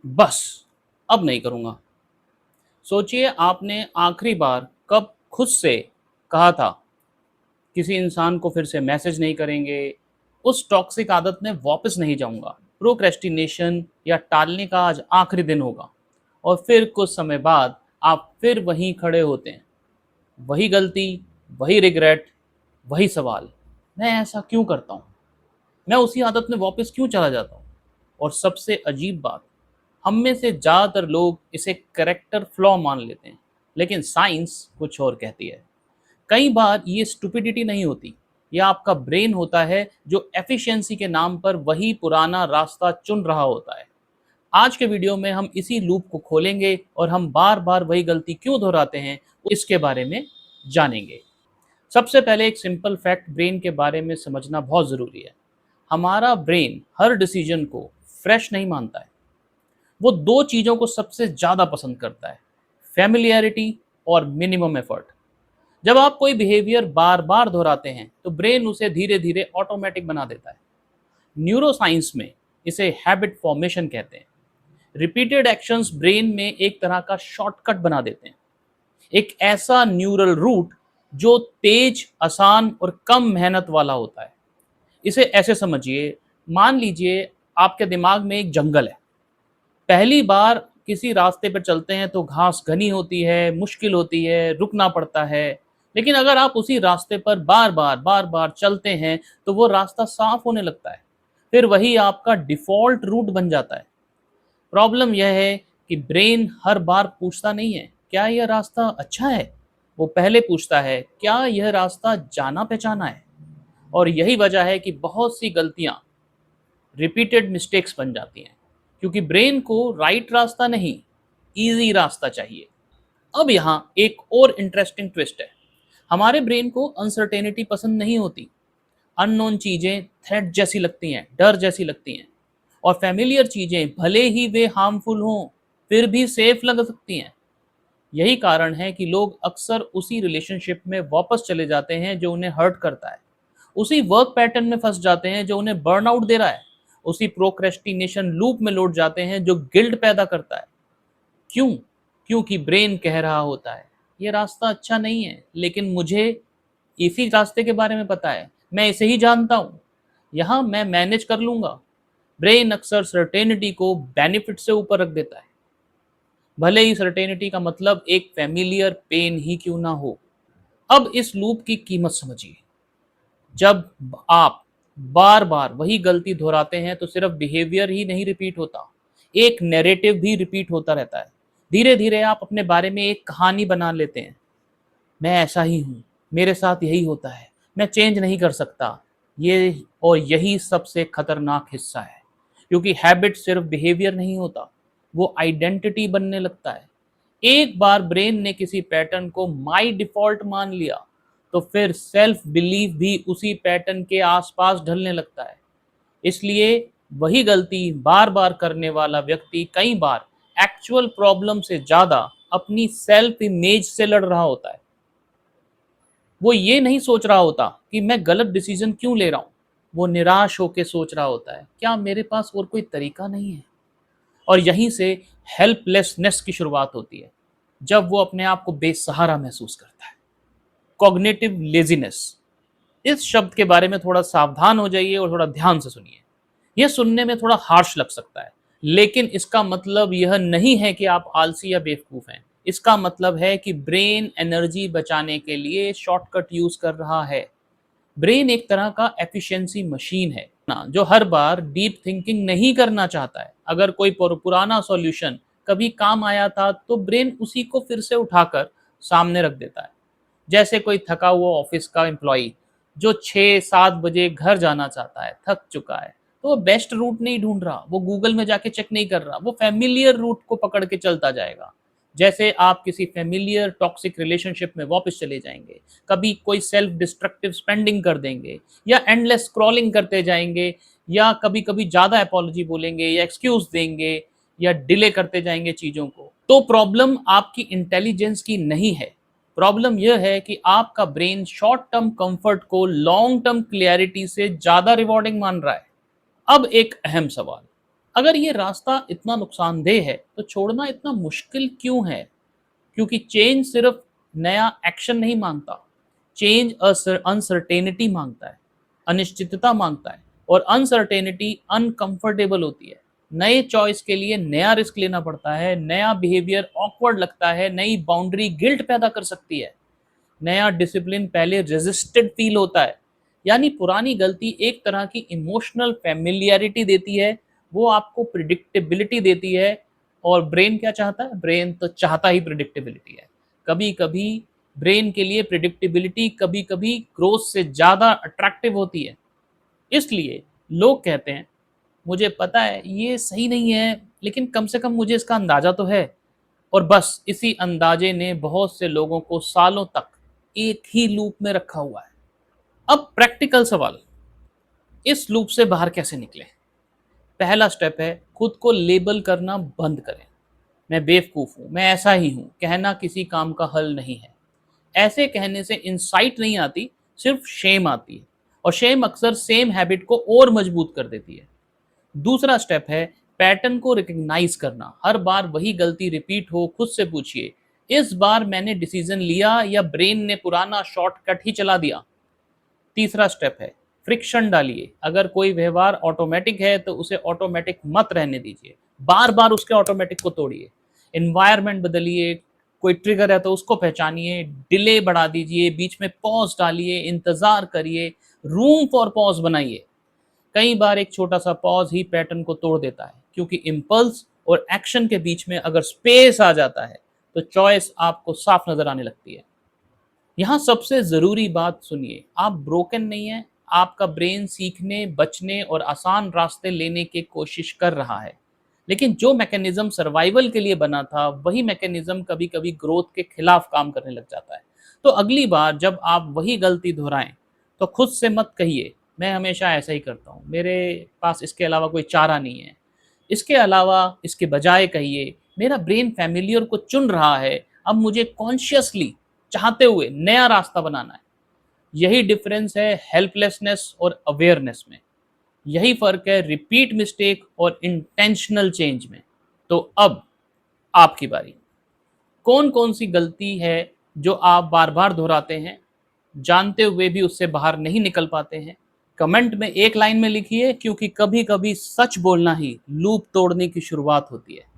बस अब नहीं करूँगा। सोचिए आपने आखिरी बार कब खुद से कहा था, किसी इंसान को फिर से मैसेज नहीं करेंगे, उस टॉक्सिक आदत में वापस नहीं जाऊँगा। प्रोक्रेस्टिनेशन या टालने का आज आखिरी दिन होगा और फिर कुछ समय बाद आप फिर वहीं खड़े होते हैं। वही गलती, वही रिग्रेट, वही सवाल, मैं ऐसा क्यों करता हूँ? मैं उसी आदत में वापस क्यों चला जाता हूँ? और सबसे अजीब बात, हम में से ज़्यादातर लोग इसे कैरेक्टर फ्लॉ मान लेते हैं, लेकिन साइंस कुछ और कहती है। कई बार ये स्टुपिडिटी नहीं होती, ये आपका ब्रेन होता है जो एफिशिएंसी के नाम पर वही पुराना रास्ता चुन रहा होता है। आज के वीडियो में हम इसी लूप को खोलेंगे और हम बार-बार वही गलती क्यों दोहराते हैं, इसके बारे में जानेंगे। सबसे पहले एक सिंपल फैक्ट ब्रेन के बारे में समझना बहुत ज़रूरी है। हमारा ब्रेन हर डिसीजन को फ्रेश नहीं मानता है। वो दो चीज़ों को सबसे ज़्यादा पसंद करता है, फैमिलियरिटी और मिनिमम एफर्ट। जब आप कोई बिहेवियर बार बार दोहराते हैं तो ब्रेन उसे धीरे धीरे ऑटोमेटिक बना देता है। न्यूरोसाइंस में इसे हैबिट फॉर्मेशन कहते हैं। रिपीटेड एक्शंस ब्रेन में एक तरह का शॉर्टकट बना देते हैं, एक ऐसा न्यूरल रूट जो तेज, आसान और कम मेहनत वाला होता है। इसे ऐसे समझिए, मान लीजिए आपके दिमाग में एक जंगल है। पहली बार किसी रास्ते पर चलते हैं तो घास घनी होती है, मुश्किल होती है, रुकना पड़ता है। लेकिन अगर आप उसी रास्ते पर बार बार चलते हैं तो वो रास्ता साफ होने लगता है। फिर वही आपका डिफ़ॉल्ट रूट बन जाता है। प्रॉब्लम यह है कि ब्रेन हर बार पूछता नहीं है, क्या यह रास्ता अच्छा है? वो पहले पूछता है, क्या यह रास्ता जाना-पहचाना है? और यही वजह है कि बहुत सी गलतियाँ रिपीटेड मिस्टेक्स बन जाती हैं, क्योंकि ब्रेन को राइट रास्ता नहीं, ईज़ी रास्ता चाहिए। अब यहाँ एक और इंटरेस्टिंग ट्विस्ट है। हमारे ब्रेन को अनसर्टेनिटी पसंद नहीं होती। अननोन चीज़ें थ्रेट जैसी लगती हैं, डर जैसी लगती हैं। और फ़ैमिलियर चीज़ें भले ही वे हार्मफुल हों, फिर भी सेफ लग सकती हैं। यही कारण है कि लोग अक्सर उसी रिलेशनशिप में वापस चले जाते हैं जो उन्हें हर्ट करता है। उसी वर्क पैटर्न में फँस जाते हैं जो उन्हें बर्नआउट दे रहा है। उसी प्रोक्रेस्टिनेशन लूप में लौट जाते हैं जो गिल्ट पैदा करता है। क्यों? क्योंकि ब्रेन कह रहा होता है, ये रास्ता अच्छा नहीं है, लेकिन मुझे इसी रास्ते के बारे में पता है, मैं इसे ही जानता हूँ, यहाँ मैं मैनेज कर लूँगा। ब्रेन अक्सर सर्टेनिटी को बेनिफिट से ऊपर रख देता है, भले ही सर्टेनिटी का मतलब एक फ़ैमिलियर पेन ही क्यों ना हो। अब इस लूप की कीमत समझिए। जब आप बार-बार वही गलती दोहराते हैं तो सिर्फ बिहेवियर ही नहीं रिपीट होता, एक नैरेटिव भी रिपीट होता रहता है। धीरे-धीरे आप अपने बारे में एक कहानी बना लेते हैं। मैं ऐसा ही हूँ, मेरे साथ यही होता है, मैं चेंज नहीं कर सकता। ये और यही सबसे खतरनाक हिस्सा है, क्योंकि हैबिट सिर्फ बिहेवियर नहीं होता, वो आइडेंटिटी बनने लगता है। एक बार ब्रेन ने किसी पैटर्न को माय डिफ़ॉल्ट मान लिया, तो फिर सेल्फ बिलीफ भी उसी पैटर्न के आसपास ढलने लगता है। इसलिए वही गलती बार-बार करने वाला व्यक्ति कई बार एक्चुअल प्रॉब्लम से ज़्यादा अपनी सेल्फ इमेज से लड़ रहा होता है। वो ये नहीं सोच रहा होता कि मैं गलत डिसीज़न क्यों ले रहा हूँ। वो निराश होके सोच रहा होता है, क्या मेरे पास और कोई तरीका नहीं है? और यहीं से हेल्पलेसनेस की शुरुआत होती है, जब वो अपने आप को बेसहारा महसूस करता है। कॉग्निटिव लेज़ीनेस, इस शब्द के बारे में थोड़ा सावधान हो जाइए और थोड़ा ध्यान से सुनिए। यह सुनने में थोड़ा हार्श लग सकता है, लेकिन इसका मतलब यह नहीं है कि आप आलसी या बेवकूफ़ हैं। इसका मतलब है कि ब्रेन एनर्जी बचाने के लिए शॉर्टकट यूज़ कर रहा है। ब्रेन एक तरह का एफिशिएंसी मशीन है ना, जो हर बार डीप थिंकिंग नहीं करना चाहता है। अगर कोई पुराना सॉल्यूशन कभी काम आया था तो ब्रेन उसी को फिर से उठाकर सामने रख देता है। जैसे कोई थका हुआ ऑफिस का एम्प्लॉई जो 6-7 बजे घर जाना चाहता है, थक चुका है, तो वो बेस्ट रूट नहीं ढूंढ रहा, वो गूगल में जाके चेक नहीं कर रहा, वो फैमिलियर रूट को पकड़ के चलता जाएगा। जैसे आप किसी फैमिलियर टॉक्सिक रिलेशनशिप में वापस चले जाएंगे, कभी कोई सेल्फ डिस्ट्रक्टिव स्पेंडिंग कर देंगे, या एंडलेस स्क्रॉलिंग करते जाएंगे, या कभी कभी ज़्यादा अपॉलॉजी बोलेंगे या एक्सक्यूज देंगे, या डिले करते जाएंगे चीज़ों को। तो प्रॉब्लम आपकी इंटेलिजेंस की नहीं है, प्रॉब्लम यह है कि आपका ब्रेन शॉर्ट टर्म कंफर्ट को लॉन्ग टर्म क्लियरिटी से ज़्यादा रिवॉर्डिंग मान रहा है। अब एक अहम सवाल, अगर ये रास्ता इतना नुकसानदेह है, तो छोड़ना इतना मुश्किल क्यों है? क्योंकि चेंज सिर्फ नया एक्शन नहीं मांगता, चेंज अनसर्टेनिटी मांगता है, अनिश्चितता मांगता है, और अनसर्टेनिटी अनकंफर्टेबल होती है। नए चॉइस के लिए नया रिस्क लेना पड़ता है, नया बिहेवियर ऑकवर्ड लगता है, नई बाउंड्री गिल्ट पैदा कर सकती है, नया डिसिप्लिन पहले रेजिस्टेड फील होता है। यानी पुरानी गलती एक तरह की इमोशनल फेमिलियरिटी देती है, वो आपको प्रिडिक्टेबिलिटी देती है। और ब्रेन क्या चाहता है? ब्रेन तो चाहता ही प्रिडिक्टेबिलिटी है। कभी कभी ब्रेन के लिए प्रिडिक्टेबिलिटी कभी कभी ग्रोथ से ज़्यादा अट्रैक्टिव होती है। इसलिए लोग कहते हैं, मुझे पता है ये सही नहीं है, लेकिन कम से कम मुझे इसका अंदाज़ा तो है। और बस इसी अंदाजे ने बहुत से लोगों को सालों तक एक ही लूप में रखा हुआ है। अब प्रैक्टिकल सवाल, इस लूप से बाहर कैसे निकलें? पहला स्टेप है, खुद को लेबल करना बंद करें। मैं बेवकूफ़ हूँ, मैं ऐसा ही हूँ, कहना किसी काम का हल नहीं है। ऐसे कहने से इंसाइट नहीं आती, सिर्फ शेम आती है, और शेम अक्सर सेम हैबिट को और मजबूत कर देती है। दूसरा स्टेप है पैटर्न को रिकग्नाइज करना। हर बार वही गलती रिपीट हो, खुद से पूछिए, इस बार मैंने डिसीजन लिया या ब्रेन ने पुराना शॉर्टकट ही चला दिया। तीसरा स्टेप है फ्रिक्शन डालिए। अगर कोई व्यवहार ऑटोमेटिक है तो उसे ऑटोमेटिक मत रहने दीजिए, बार बार उसके ऑटोमेटिक को तोड़िए। एनवायरनमेंट बदलिए, कोई ट्रिगर है तो उसको पहचानिए, डिले बढ़ा दीजिए, बीच में पॉज डालिए, इंतजार करिए, रूम फॉर पॉज बनाइए। कई बार एक छोटा सा पॉज ही पैटर्न को तोड़ देता है, क्योंकि इम्पल्स और एक्शन के बीच में अगर स्पेस आ जाता है तो चॉइस आपको साफ नजर आने लगती है। यहाँ सबसे ज़रूरी बात सुनिए, आप ब्रोकन नहीं हैं, आपका ब्रेन सीखने, बचने और आसान रास्ते लेने की कोशिश कर रहा है। लेकिन जो मैकेनिज़्म सर्वाइवल के लिए बना था, वही मैकेनिज़्म कभी-कभी ग्रोथ के खिलाफ काम करने लग जाता है। तो अगली बार जब आप वही गलती दोहराएं, तो खुद से मत कहिए, मैं हमेशा ऐसा ही करता हूँ, मेरे पास इसके अलावा कोई चारा नहीं है। इसके अलावा इसके बजाय कहिए, मेरा ब्रेन फ़ैमिलियर को चुन रहा है, अब मुझे कॉन्शियसली चाहते हुए नया रास्ता बनाना है। यही डिफरेंस है हेल्पलेसनेस और अवेयरनेस में। यही फ़र्क है रिपीट मिस्टेक और इंटेंशनल चेंज में। तो अब आपकी बारी। कौन-कौन सी गलती है जो आप बार-बार दोहराते हैं, जानते हुए भी उससे बाहर नहीं निकल पाते हैं? कमेंट में एक लाइन में लिखिए, क्योंकि कभी-कभी सच बोलना ही लूप तोड़ने की शुरुआत होती है।